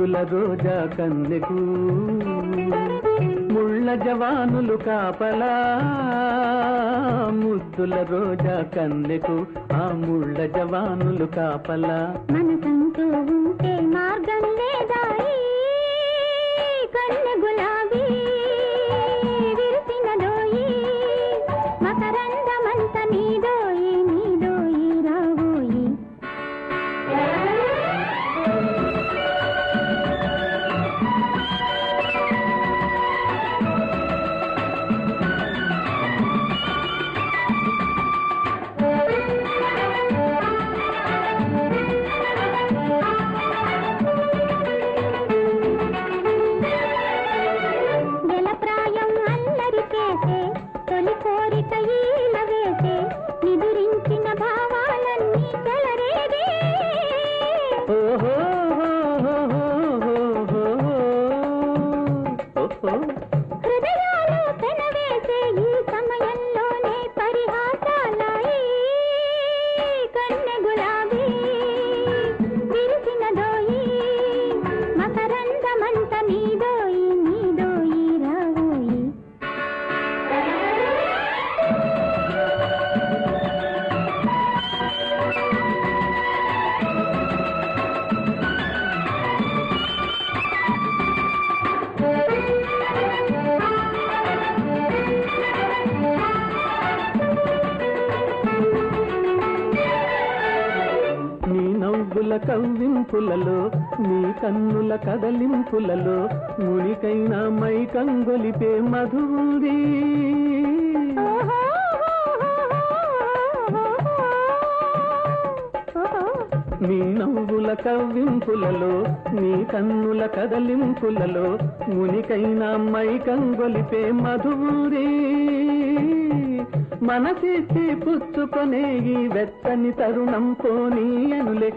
ముద్దుల రోజా కన్నెకు ముళ్ళ జవానులు కాపలా ముద్దుల రోజా కన్నెకు ఆ ముళ్ళ జవానులు కాపలా మనసంటూ ఉంటే మార్గం లేదాయి కన్నె గులాబీ విరిసినదోయి మకరందమంత నీదోయి నీదోయి రావోయి హృదయాలు పెనవేసే ఈ సమయంలోనే పరిహాసాలాయి కన్నె గులాబీ విరిసినదోయి మకరందమంత నీదోయి నీదోయి రావోయి కవ్వింపులలో నీ కన్నుల కదలింపులలో మునికైనా మై కంగొలిపే మధువుంది నీ నవ్వుల కవ్వింపులలో నీ కన్నుల కదలింపులలో మునికైనా మై కంగొలిపే మధువుంది మనసిచ్చి పుచ్చుకొనే ఈ వెచ్చని తరుణం పోనీ అనులే